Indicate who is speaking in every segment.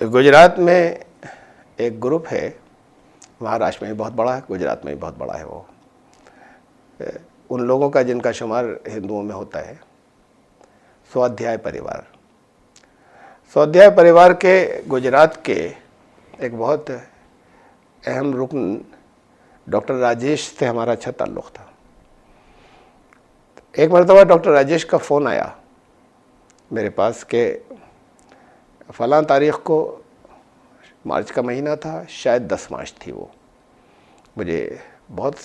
Speaker 1: गुजरात में एक ग्रुप है, महाराष्ट्र में भी बहुत बड़ा है, गुजरात में भी बहुत बड़ा है। वो उन लोगों का जिनका शुमार हिंदुओं में होता है, स्वाध्याय परिवार। स्वाध्याय परिवार के गुजरात के एक बहुत अहम रुकन डॉक्टर राजेश से हमारा अच्छा ताल्लुक़ था। एक मरतबा डॉक्टर राजेश का फ़ोन आया मेरे पास कि फ़लाँ तारीख़ को, मार्च का महीना था, शायद 10 मार्च थी वो, मुझे बहुत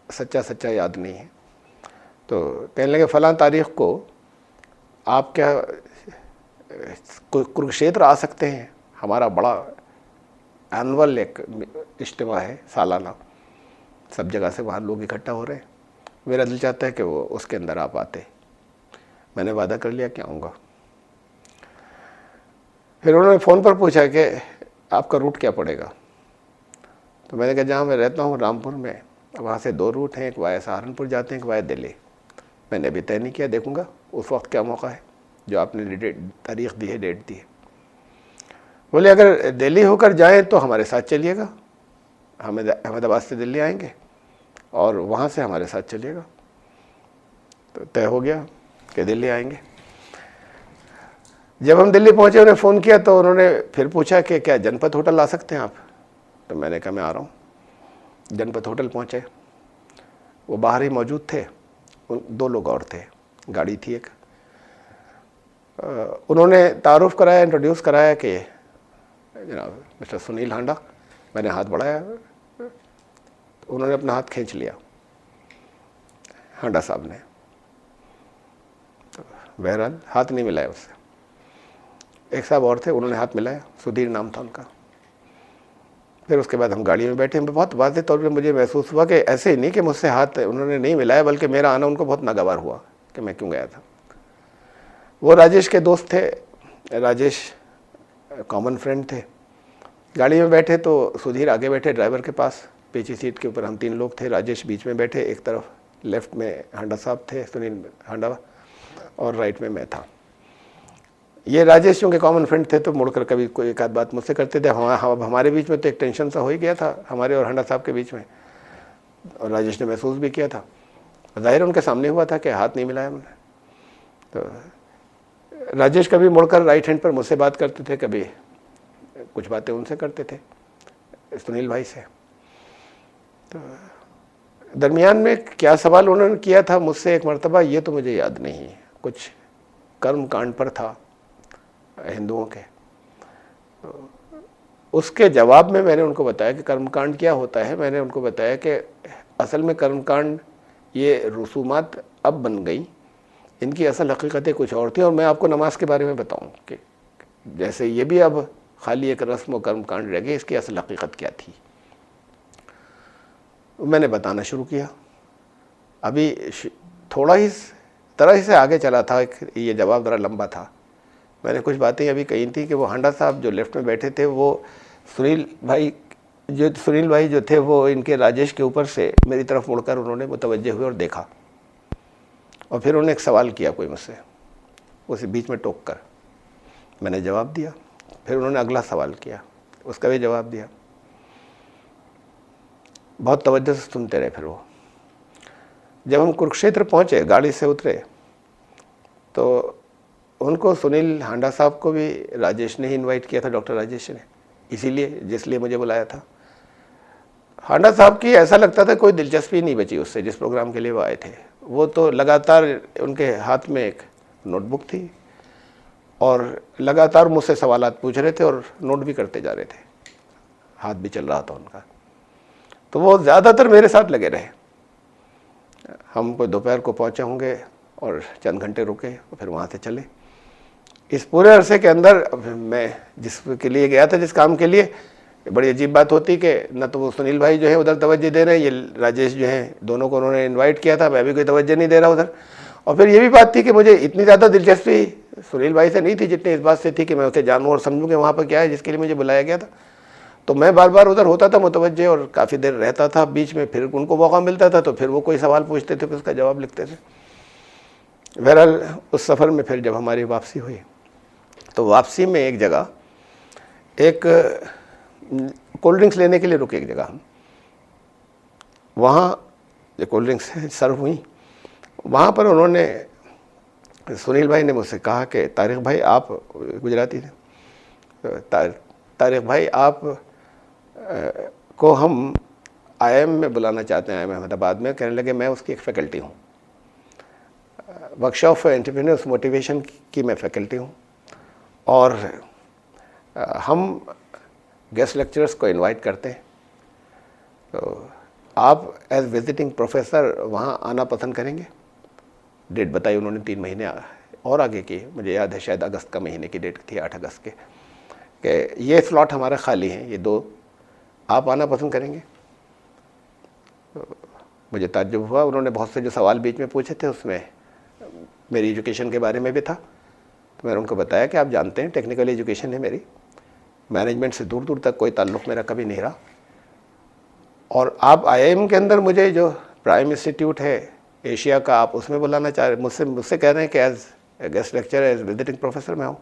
Speaker 1: सच्चा याद नहीं है। तो कहने लगे फ़लाँ तारीख़ को आप क्या कुरुक्षेत्र आ सकते हैं, हमारा बड़ा एनुअल एक इज्तिमा है सालाना, सब जगह से वहाँ लोग इकट्ठा हो रहे हैं, मेरा दिल चाहता है कि वो उसके अंदर आप आते। मैंने वादा कर लिया कि आऊँगा। फिर उन्होंने फ़ोन पर पूछा कि आपका रूट क्या पड़ेगा। तो मैंने कहा जहाँ मैं रहता हूँ रामपुर में, वहाँ से 2 रूट हैं, एक वाया सहारनपुर जाते हैं, एक वाया दिल्ली। मैंने अभी तय नहीं किया, देखूँगा उस वक्त क्या मौका है, जो आपने तारीख़ दी है, डेट दी है। बोले अगर दिल्ली होकर जाएं तो हमारे साथ चलिएगा, अहमदाबाद से दिल्ली आएंगे और वहाँ से हमारे साथ चलिएगा। तो तय हो गया कि दिल्ली आएंगे। जब हम दिल्ली पहुँचे, उन्हें फ़ोन किया तो उन्होंने फिर पूछा कि क्या जनपद होटल आ सकते हैं आप। तो मैंने कहा मैं आ रहा हूँ। जनपद होटल पहुँचे, वो बाहर ही मौजूद थे, 2 लोग और थे, गाड़ी थी एक। उन्होंने तारुफ कराया, इंट्रोड्यूस कराया कि जनाब मिस्टर सुनील हांडा। मैंने हाथ बढ़ाया, उन्होंने अपना हाथ खींच लिया हांडा साहब ने, तो बहरहाल हाथ नहीं मिलाया उससे। एक साहब और थे, उन्होंने हाथ मिलाया, सुधीर नाम था उनका। फिर उसके बाद हम गाड़ी में बैठे। बहुत वाज़ेह तौर पे मुझे महसूस हुआ कि ऐसे ही नहीं कि मुझसे हाथ उन्होंने नहीं मिलाया, बल्कि मेरा आना उनको बहुत नागवार हुआ कि मैं क्यों गया था। वो राजेश के दोस्त थे, राजेश कॉमन फ्रेंड थे। गाड़ी में बैठे तो सुधीर आगे बैठे ड्राइवर के पास, पीछे सीट के ऊपर हम 3 लोग थे, राजेश बीच में बैठे, एक तरफ लेफ़्ट में हांडा साहब थे, सुनील हांडा, और राइट में मैं था। ये राजेश चूँकि कॉमन फ्रेंड थे तो मुड़कर कभी कोई एक आध बात मुझसे करते थे। हमारे बीच में तो एक टेंशन सा हो ही गया था, हमारे और हांडा साहब के बीच में, और राजेश ने महसूस भी किया था। ज़ाहिर उनके सामने हुआ था कि हाथ नहीं मिलाया मैंने। तो राजेश कभी मुड़कर राइट हैंड पर मुझसे बात करते थे, कभी कुछ बातें उनसे करते थे, सुनील भाई से। तो दरमियान में क्या सवाल उन्होंने किया था मुझसे एक मरतबा, ये तो मुझे याद नहीं है, कुछ कर्म कांड पर था हिंदुओं के। तो उसके जवाब में मैंने उनको बताया कि कर्मकांड क्या होता है। मैंने उनको बताया कि असल में कर्मकांड ये रसूमात अब बन गई, इनकी असल हकीकतें कुछ और थी। और मैं आपको नमाज के बारे में बताऊं कि जैसे ये भी अब खाली एक रस्म और कर्मकांड रह गई, इसकी असल हकीकत क्या थी। मैंने बताना शुरू किया। अभी थोड़ा ही तरह से आगे चला था, ये जवाब ज़रा लंबा था। मैंने कुछ बातें अभी कही थी कि वो हांडा साहब जो लेफ़्ट में बैठे थे, वो सुनील भाई जो थे, वो इनके राजेश के ऊपर से मेरी तरफ मुड़कर उन्होंने मुतवज्जे हुए और देखा, और फिर उन्होंने एक सवाल किया कोई मुझसे, उसे बीच में टोक कर। मैंने जवाब दिया, फिर उन्होंने अगला सवाल किया, उसका भी जवाब दिया। बहुत तवज्जो से सुनते रहे। फिर वो जब हम कुरुक्षेत्र पहुँचे, गाड़ी से उतरे, तो उनको सुनील हांडा साहब को भी राजेश ने ही इनवाइट किया था, डॉक्टर राजेश ने, इसीलिए जिसलिए मुझे बुलाया था। हांडा साहब की ऐसा लगता था कोई दिलचस्पी नहीं बची उससे, जिस प्रोग्राम के लिए वो आए थे। वो तो लगातार, उनके हाथ में एक नोटबुक थी और लगातार मुझसे सवालात पूछ रहे थे और नोट भी करते जा रहे थे, हाथ भी चल रहा था उनका। तो वो ज़्यादातर मेरे साथ लगे रहे। हम कोई दोपहर को पहुँचे होंगे और चंद घंटे रुके और फिर वहाँ से चले। इस पूरे अरसे के अंदर मैं जिसके लिए गया था, जिस काम के लिए, बड़ी अजीब बात होती कि न तो वो सुनील भाई जो है उधर तवज्जो दे रहे हैं, ये राजेश जो है, दोनों को उन्होंने इनवाइट किया था, मैं भी कोई तवज्जो नहीं दे रहा उधर। और फिर ये भी बात थी कि मुझे इतनी ज़्यादा दिलचस्पी सुनील भाई से नहीं थी जितनी इस बात से थी कि मैं उसे जानूँ और समझूँ कि वहाँ पर क्या है जिसके लिए मुझे बुलाया गया था। तो मैं बार बार उधर होता था मुतवज्जे और काफ़ी देर रहता था। बीच में फिर उनको मौका मिलता था तो फिर वो कोई सवाल पूछते थे, फिर उसका जवाब लिखते थे। बहरहाल उस सफ़र में फिर जब हमारी वापसी हुई, तो वापसी में एक जगह एक कोल्ड ड्रिंक्स लेने के लिए रुके एक जगह हम, वहाँ जो कोल्ड ड्रिंक्स सर्व हुई, वहाँ पर उन्होंने, सुनील भाई ने मुझसे कहा कि तारिक भाई आप, गुजराती थे, तारिक भाई आप को हम IIM में बुलाना चाहते हैं, IIM अहमदाबाद में। कहने लगे मैं उसकी एक फैकल्टी हूँ, वर्कशॉप फॉर एंटरप्रेन्योर्स मोटिवेशन की मैं फैकल्टी हूँ, और हम गेस्ट लेक्चरर्स को इनवाइट करते हैं, तो आप एज विजिटिंग प्रोफेसर वहाँ आना पसंद करेंगे। डेट बताई उन्होंने, 3 महीने और आगे की, मुझे याद है शायद अगस्त का महीने की डेट थी, 8 अगस्त के, कि ये स्लॉट हमारा खाली हैं, ये 2, आप आना पसंद करेंगे। तो मुझे ताज्जुब हुआ, उन्होंने बहुत से जो सवाल बीच में पूछे थे उसमें मेरी एजुकेशन के बारे में भी था, तो मैंने उनको बताया कि आप जानते हैं टेक्निकल एजुकेशन है मेरी, मैनेजमेंट से दूर दूर तक कोई ताल्लुक़ मेरा कभी नहीं रहा, और आप IIM के अंदर मुझे जो प्राइम इंस्टीट्यूट है एशिया का, आप उसमें बुलाना चाह रहे, मुझसे कह रहे हैं कि as guest lecture, as visiting professor मैं हूँ।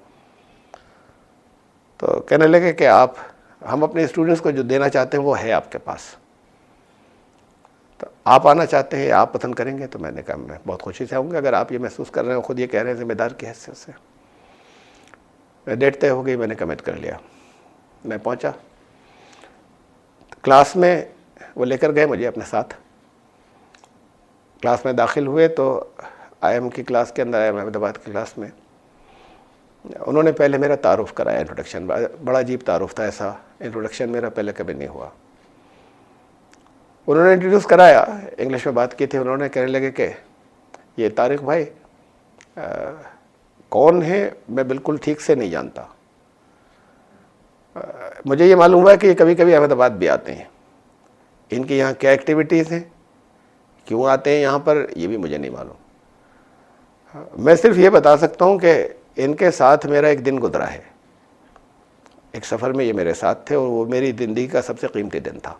Speaker 1: तो कहने लगे कि आप, हम अपने स्टूडेंट्स को जो देना चाहते हैं वो है आपके पास, तो आप आना चाहते हैं, आप पसंद करेंगे? तो मैंने कहा मैं बहुत खुशी से आऊँगा, अगर आप ये महसूस कर रहे हैं, खुद ये कह रहे हैं जिम्मेदार की हैसियत से। डेट तय हो गई, मैंने कमिट कर लिया। मैं पहुँचा क्लास में, वो लेकर गए मुझे अपने साथ, क्लास में दाखिल हुए तो IIM की क्लास के अंदर, IIM अहमदाबाद की क्लास में उन्होंने पहले मेरा तारुफ कराया, इंट्रोडक्शन, बड़ा अजीब तारुफ था, ऐसा इंट्रोडक्शन मेरा पहले कभी नहीं हुआ। उन्होंने इंट्रोड्यूस कराया, इंग्लिश में बात की थी, उन्होंने कहने लगे कि ये तारिक भाई कौन है, मैं बिल्कुल ठीक से नहीं जानता, मुझे ये मालूम हुआ कि ये कभी कभी अहमदाबाद भी आते हैं, इनके यहाँ क्या एक्टिविटीज़ हैं, क्यों आते हैं यहाँ पर, ये भी मुझे नहीं मालूम। मैं सिर्फ ये बता सकता हूँ कि इनके साथ मेरा एक दिन गुजरा है, एक सफ़र में ये मेरे साथ थे, और वो मेरी ज़िंदगी का सबसे कीमती दिन था।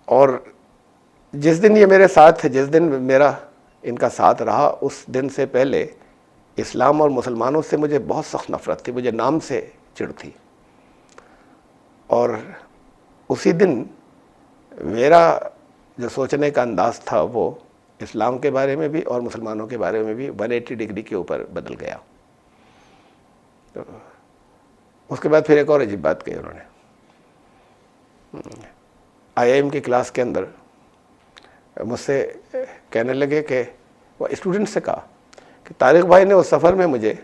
Speaker 1: और जिस दिन ये मेरे साथ थे, जिस दिन मेरा इनका साथ रहा, उस दिन से पहले इस्लाम और मुसलमानों से मुझे बहुत सख्त नफ़रत थी, मुझे नाम से चिढ़ थी, और उसी दिन मेरा जो सोचने का अंदाज़ था वो इस्लाम के बारे में भी और मुसलमानों के बारे में भी 180 डिग्री के ऊपर बदल गया। तो उसके बाद फिर एक और अजीब बात कही उन्होंने, IIM की क्लास के अंदर मुझसे कहने लगे कि, वो स्टूडेंट से कहा कि तारिक भाई ने उस सफ़र में मुझे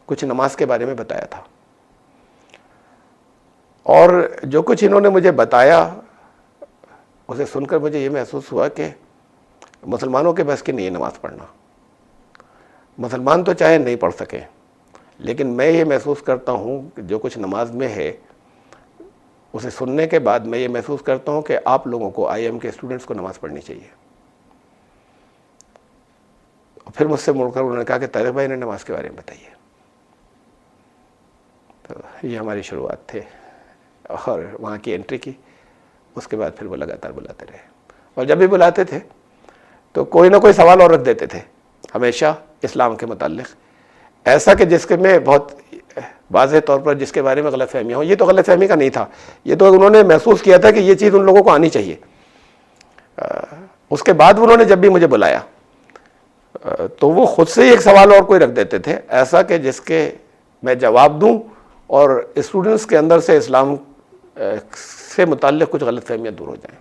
Speaker 1: कुछ नमाज के बारे में बताया था, और जो कुछ इन्होंने मुझे बताया उसे सुनकर मुझे ये महसूस हुआ कि मुसलमानों के बस की नहीं है नमाज़ पढ़ना, मुसलमान तो चाहे नहीं पढ़ सके, लेकिन मैं ये महसूस करता हूँ कि जो कुछ नमाज में है उसे सुनने के बाद मैं ये महसूस करता हूँ कि आप लोगों को, IIM के स्टूडेंट्स को नमाज़ पढ़नी चाहिए। फिर मुझसे मुड़कर उन्होंने कहा कि तारिक भाई ने नमाज के बारे में बताइए। तो ये हमारी शुरुआत थे, और वहाँ की एंट्री की। उसके बाद फिर वो लगातार बुलाते रहे, और जब भी बुलाते थे तो कोई ना कोई सवाल और रख देते थे, हमेशा इस्लाम के मुताल्लिक़, ऐसा कि जिसके में बहुत वाज़ेह तौर पर जिसके बारे में गलतफ़हमियाँ हो। ये तो गलतफ़हमी का नहीं था, ये तो उन्होंने महसूस किया था कि ये चीज़ उन लोगों को आनी चाहिए। उसके बाद उन्होंने जब भी मुझे बुलाया तो वो खुद से ही एक सवाल और कोई रख देते थे, ऐसा कि जिसके मैं जवाब दूं और स्टूडेंट्स के अंदर से इस्लाम से मुताल्लिक़ कुछ गलतफ़हमियाँ दूर हो जाएं।